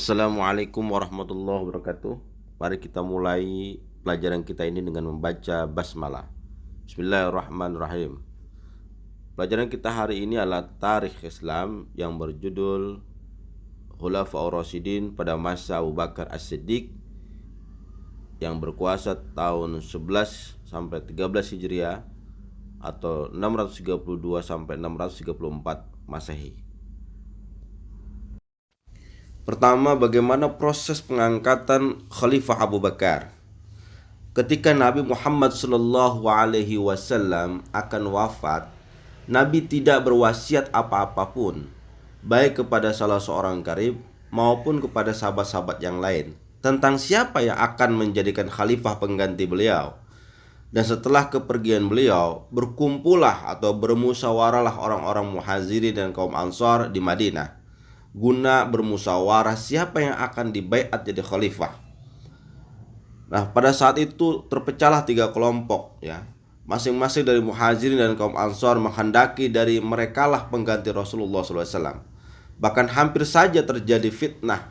Assalamualaikum warahmatullahi wabarakatuh. Mari kita mulai pelajaran kita ini dengan membaca basmalah. Bismillahirrahmanirrahim. Pelajaran kita hari ini adalah Tarikh Islam yang berjudul Khulafaur Rasyidin pada masa Abu Bakar As-Siddiq yang berkuasa tahun 11 sampai 13 Hijriah atau 632 sampai 634 Masehi. Pertama, bagaimana proses pengangkatan Khalifah Abu Bakar? Ketika Nabi Muhammad SAW akan wafat, Nabi tidak berwasiat apa-apapun, baik kepada salah seorang karib maupun kepada sahabat-sahabat yang lain, tentang siapa yang akan menjadikan khalifah pengganti beliau. Dan setelah kepergian beliau, berkumpullah atau bermusyawarahlah orang-orang Muhajirin dan kaum Ansar di Madinah guna bermusyawarah siapa yang akan dibaiat jadi khalifah. Nah, pada saat itu terpecahlah 3 kelompok ya. Masing-masing dari Muhajirin dan kaum Ansar menghendaki dari merekalah pengganti Rasulullah SAW. Bahkan hampir saja terjadi fitnah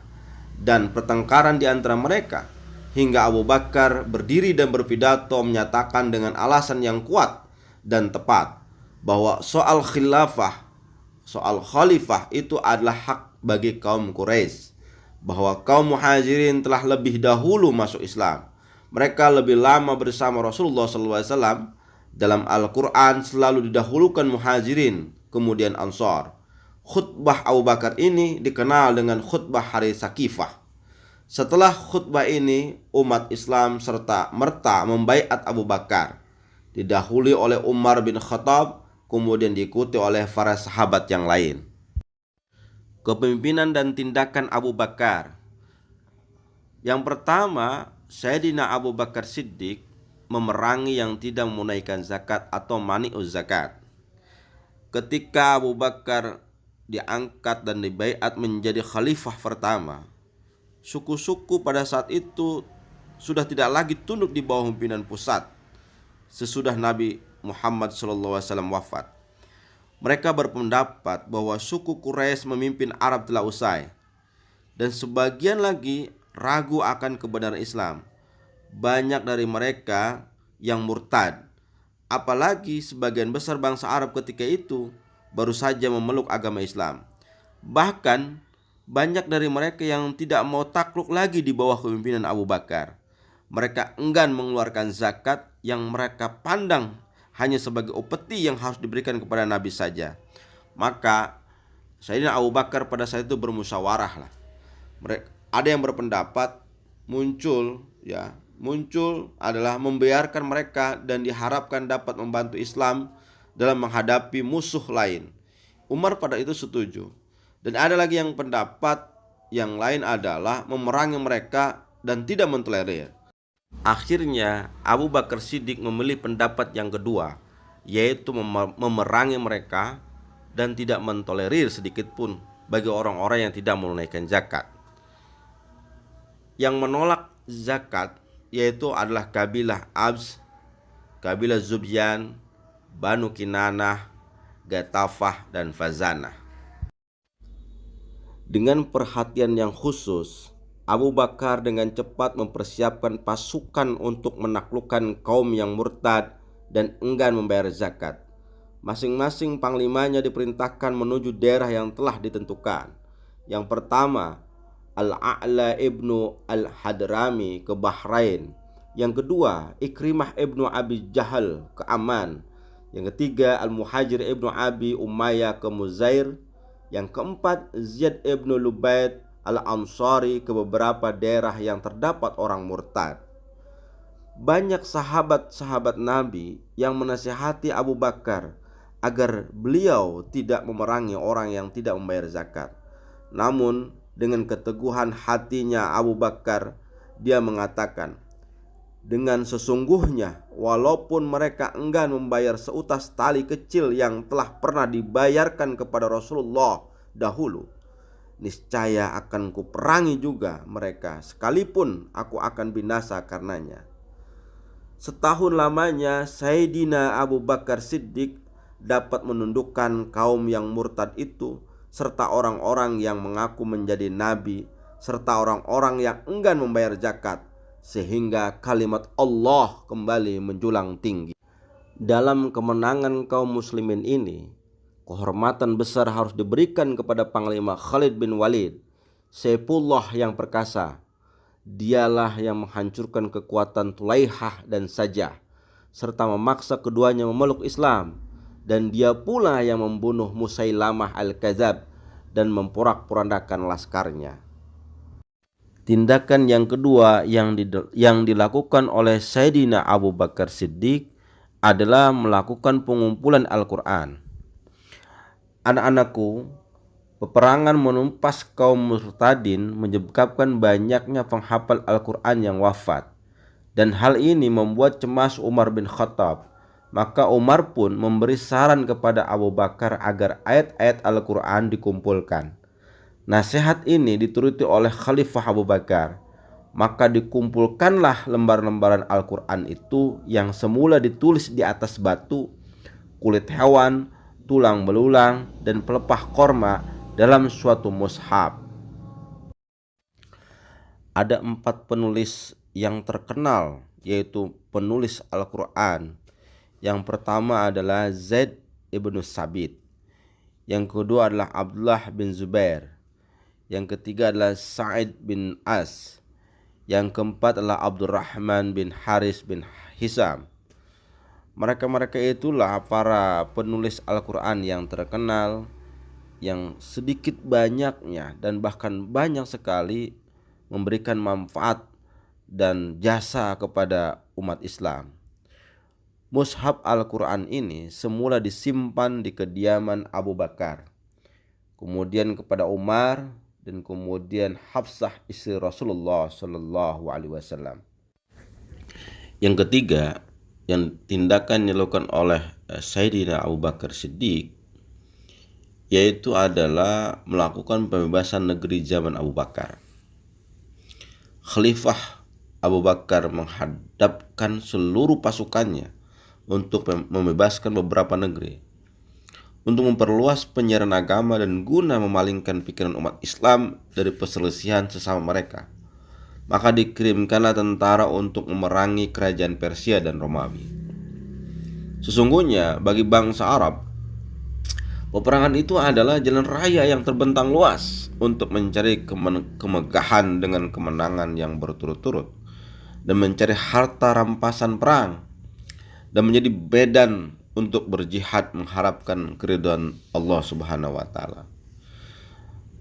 dan pertengkaran di antara mereka, hingga Abu Bakar berdiri dan berpidato menyatakan dengan alasan yang kuat dan tepat bahwa soal khalifah itu adalah hak bagi kaum Quraisy, bahwa kaum Muhajirin telah lebih dahulu masuk Islam. Mereka lebih lama bersama Rasulullah SAW. Dalam Al-Quran selalu didahulukan Muhajirin, kemudian Ansar. Khutbah Abu Bakar ini dikenal dengan khutbah hari Sakifah. Setelah khutbah ini, umat Islam serta merta membaiat Abu Bakar, didahului oleh Umar bin Khattab, kemudian diikuti oleh para sahabat yang lain. Kepemimpinan dan tindakan Abu Bakar. Yang pertama, Sayyidina Abu Bakar Siddiq memerangi yang tidak menunaikan zakat atau mani'uz zakat. Ketika Abu Bakar diangkat dan dibaiat menjadi khalifah pertama, suku-suku pada saat itu sudah tidak lagi tunduk di bawah pimpinan pusat sesudah Nabi Muhammad SAW wafat. Mereka berpendapat bahwa suku Quraisy memimpin Arab telah usai, dan sebagian lagi ragu akan kebenaran Islam. Banyak dari mereka yang murtad, apalagi sebagian besar bangsa Arab ketika itu baru saja memeluk agama Islam. Bahkan banyak dari mereka yang tidak mau takluk lagi di bawah kepemimpinan Abu Bakar. Mereka enggan mengeluarkan zakat yang mereka pandang hanya sebagai upeti yang harus diberikan kepada Nabi saja. Maka Sayyidina Abu Bakar pada saat itu bermusyawarah lah. Ada yang berpendapat muncul adalah membiarkan mereka dan diharapkan dapat membantu Islam dalam menghadapi musuh lain. Umar pada itu setuju. Dan ada lagi yang pendapat yang lain adalah memerangi mereka dan tidak mentolerir. Akhirnya Abu Bakar Siddiq memilih pendapat yang kedua, yaitu memerangi mereka dan tidak mentolerir sedikit pun bagi orang-orang yang tidak menunaikan zakat. Yang menolak zakat yaitu adalah kabilah Abs, kabilah Zubyan, Banu Kinanah, Gatafah, dan Fazanah. Dengan perhatian yang khusus, Abu Bakar dengan cepat mempersiapkan pasukan untuk menaklukkan kaum yang murtad dan enggan membayar zakat. Masing-masing panglimanya diperintahkan menuju daerah yang telah ditentukan. Yang pertama, Al-A'la ibnu Al-Hadrami ke Bahrain. Yang kedua, Ikrimah ibnu Abi Jahal ke Aman. Yang ketiga, Al-Muhajir ibnu Abi Umayyah ke Muzair. Yang keempat, Ziyad ibnu Lubaid Al-Ansari ke beberapa daerah yang terdapat orang murtad. Banyak sahabat-sahabat Nabi yang menasihati Abu Bakar agar beliau tidak memerangi orang yang tidak membayar zakat. Namun dengan keteguhan hatinya Abu Bakar, dia mengatakan, dengan sesungguhnya walaupun mereka enggan membayar seutas tali kecil yang telah pernah dibayarkan kepada Rasulullah dahulu, niscaya akan kuperangi juga mereka, sekalipun aku akan binasa karenanya. Setahun lamanya Sayyidina Abu Bakar Siddiq dapat menundukkan kaum yang murtad itu serta orang-orang yang mengaku menjadi nabi serta orang-orang yang enggan membayar zakat, sehingga kalimat Allah kembali menjulang tinggi. Dalam kemenangan kaum muslimin ini, kehormatan besar harus diberikan kepada Panglima Khalid bin Walid, Saifullah yang perkasa. Dialah yang menghancurkan kekuatan Tulaihah dan Sajah, serta memaksa keduanya memeluk Islam. Dan dia pula yang membunuh Musailamah al-Kadzab dan memporak-porandakan laskarnya. Tindakan yang kedua yang dilakukan oleh Sayyidina Abu Bakar Siddiq adalah melakukan pengumpulan Al-Quran. Anak-anakku, peperangan menumpas kaum murtadin menyebabkan banyaknya penghafal Al-Quran yang wafat. Dan hal ini membuat cemas Umar bin Khattab. Maka Umar pun memberi saran kepada Abu Bakar agar ayat-ayat Al-Quran dikumpulkan. Nasihat ini dituruti oleh Khalifah Abu Bakar. Maka dikumpulkanlah lembar-lembaran Al-Quran itu yang semula ditulis di atas batu, kulit hewan, tulang belulang, dan pelepah korma dalam suatu mushaf. Ada 4 penulis yang terkenal, yaitu penulis Al-Quran. Yang pertama adalah Zaid ibnu Sabit. Yang kedua adalah Abdullah bin Zubair. Yang ketiga adalah Sa'id bin As. Yang keempat adalah Abdurrahman bin Haris bin Hisam. Mereka-mereka itulah para penulis Al-Quran yang terkenal, yang sedikit banyaknya dan bahkan banyak sekali memberikan manfaat dan jasa kepada umat Islam. Mushaf Al-Quran ini semula disimpan di kediaman Abu Bakar, kemudian kepada Umar, dan kemudian Hafsah istri Rasulullah Shallallahu Alaihi Wasallam. Yang ketiga, yang tindakan dilakukan oleh Sayyidina Abu Bakar Siddiq, yaitu adalah melakukan pembebasan negeri zaman Abu Bakar. Khalifah Abu Bakar menghadapkan seluruh pasukannya untuk membebaskan beberapa negeri, untuk memperluas penyiaran agama dan guna memalingkan pikiran umat Islam dari perselisihan sesama mereka. Maka dikirimkanlah tentara untuk memerangi kerajaan Persia dan Romawi. Sesungguhnya bagi bangsa Arab, peperangan itu adalah jalan raya yang terbentang luas untuk mencari kemegahan dengan kemenangan yang berturut-turut, dan mencari harta rampasan perang, dan menjadi medan untuk berjihad mengharapkan keridhaan Allah Subhanahu wa taala.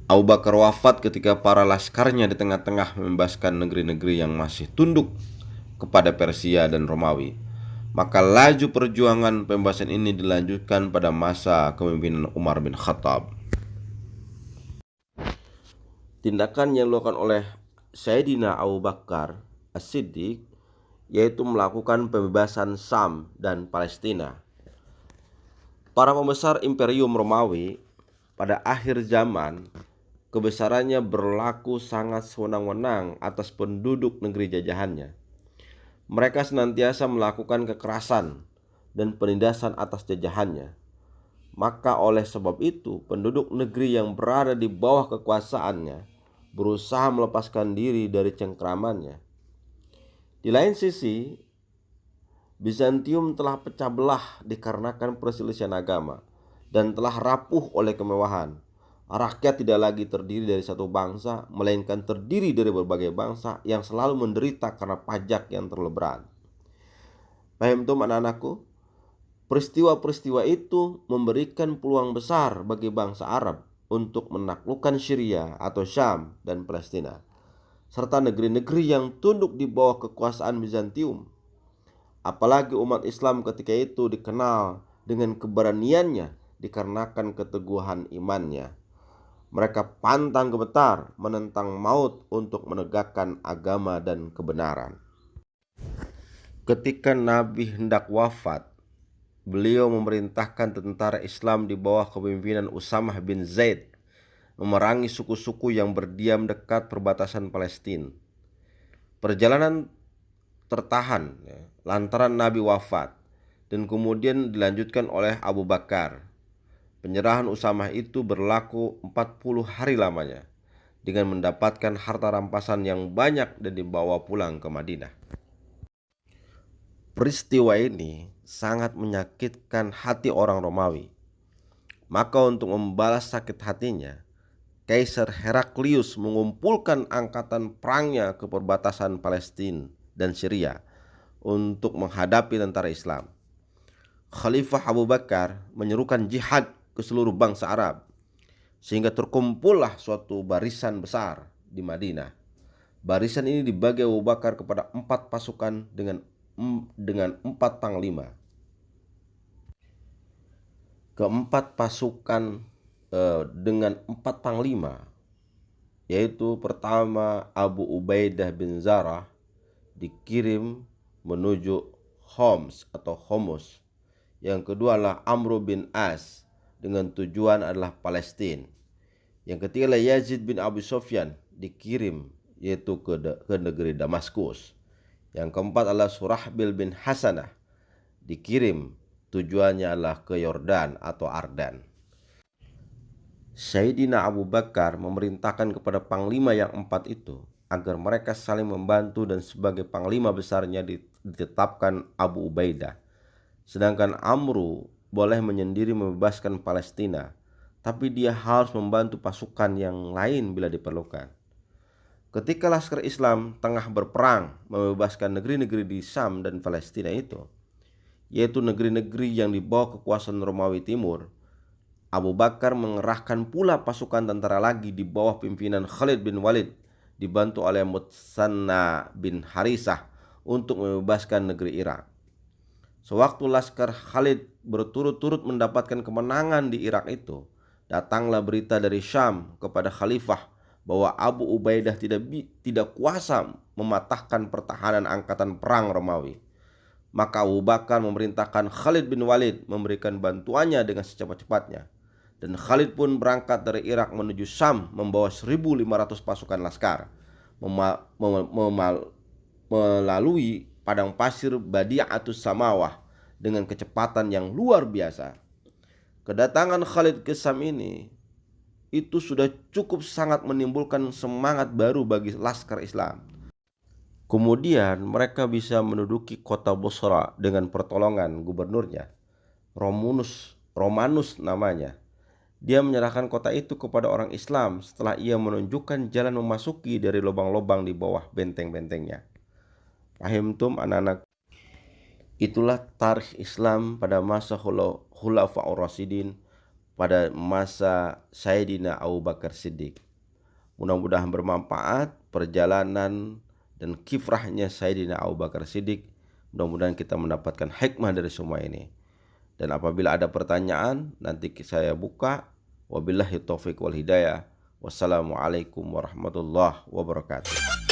Abu Bakar wafat ketika para laskarnya di tengah-tengah membebaskan negeri-negeri yang masih tunduk kepada Persia dan Romawi. Maka laju perjuangan pembebasan ini dilanjutkan pada masa kepemimpinan Umar bin Khattab. Tindakan yang dilakukan oleh Sayyidina Abu Bakar As-Siddiq yaitu melakukan pembebasan Sam dan Palestina. Para pembesar Imperium Romawi pada akhir zaman, kebesarannya berlaku sangat sewenang-wenang atas penduduk negeri jajahannya. Mereka senantiasa melakukan kekerasan dan penindasan atas jajahannya. Maka oleh sebab itu, penduduk negeri yang berada di bawah kekuasaannya berusaha melepaskan diri dari cengkramannya. Di lain sisi, Bizantium telah pecah belah dikarenakan perselisihan agama dan telah rapuh oleh kemewahan. Rakyat tidak lagi terdiri dari satu bangsa, melainkan terdiri dari berbagai bangsa yang selalu menderita karena pajak yang terlalu berat. Paham tuh anak-anakku? Peristiwa-peristiwa itu memberikan peluang besar bagi bangsa Arab untuk menaklukkan Syria atau Syam dan Palestina, serta negeri-negeri yang tunduk di bawah kekuasaan Bizantium. Apalagi umat Islam ketika itu dikenal dengan keberaniannya dikarenakan keteguhan imannya. Mereka pantang gemetar menentang maut untuk menegakkan agama dan kebenaran. Ketika Nabi hendak wafat, beliau memerintahkan tentara Islam di bawah kepemimpinan Usamah bin Zaid memerangi suku-suku yang berdiam dekat perbatasan Palestina. Perjalanan tertahan lantaran Nabi wafat dan kemudian dilanjutkan oleh Abu Bakar. Penyerahan Usamah itu berlaku 40 hari lamanya. dengan mendapatkan harta rampasan yang banyak dan dibawa pulang ke Madinah. Peristiwa ini sangat menyakitkan hati orang Romawi. Maka untuk membalas sakit hatinya, Kaisar Heraklius mengumpulkan angkatan perangnya ke perbatasan Palestina dan Syria untuk menghadapi tentara Islam. Khalifah Abu Bakar menyerukan jihad ke seluruh bangsa Arab, sehingga terkumpullah suatu barisan besar di Madinah. Barisan ini dibagi Abu Bakar kepada 4 pasukan dengan 4 panglima. Keempat pasukan dengan 4 panglima, yaitu pertama Abu Ubaidah bin Zarah dikirim menuju Homs atau Homus. Yang kedua adalah Amr bin As dengan tujuan adalah Palestina. Yang ketiga adalah Yazid bin Abi Sufyan dikirim yaitu ke negeri Damaskus. Yang keempat adalah Surahbil bin Hasanah dikirim, tujuannya adalah ke Yordan atau Ardan. Sayyidina Abu Bakar memerintahkan kepada panglima yang 4 itu agar mereka saling membantu, dan sebagai panglima besarnya ditetapkan Abu Ubaidah. Sedangkan Amru boleh menyendiri membebaskan Palestina, tapi dia harus membantu pasukan yang lain bila diperlukan. Ketika laskar Islam tengah berperang membebaskan negeri-negeri di Syam dan Palestina itu, yaitu negeri-negeri yang di bawah kekuasaan Romawi Timur, Abu Bakar mengerahkan pula pasukan tentara lagi di bawah pimpinan Khalid bin Walid dibantu oleh Mutsanna bin Harisah untuk membebaskan negeri Irak. Sewaktu laskar Khalid berturut-turut mendapatkan kemenangan di Irak itu, datanglah berita dari Syam kepada Khalifah bahwa Abu Ubaidah tidak kuasa mematahkan pertahanan angkatan perang Romawi. Maka Abu Bakar memerintahkan Khalid bin Walid memberikan bantuannya dengan secepat-cepatnya. Dan Khalid pun berangkat dari Irak menuju Syam membawa 1.500 pasukan laskar, melalui padang pasir Badi'atus Samawah dengan kecepatan yang luar biasa. Kedatangan Khalid ke Syam ini itu sudah cukup sangat menimbulkan semangat baru bagi laskar Islam. Kemudian mereka bisa menduduki kota Bosra dengan pertolongan gubernurnya, Romanus namanya. Dia menyerahkan kota itu kepada orang Islam setelah ia menunjukkan jalan memasuki dari lubang-lubang di bawah benteng-bentengnya. Fahimtum anak-anak? Itulah tarikh Islam pada masa Khulafaur Rasyidin, pada masa Sayyidina Abu Bakar Siddiq. Mudah-mudahan bermanfaat perjalanan dan kiprahnya Sayyidina Abu Bakar Siddiq. Mudah-mudahan kita mendapatkan hikmah dari semua ini. Dan apabila ada pertanyaan, nanti saya buka. Wabillahi taufiq wal hidayah. Wassalamualaikum warahmatullahi wabarakatuh.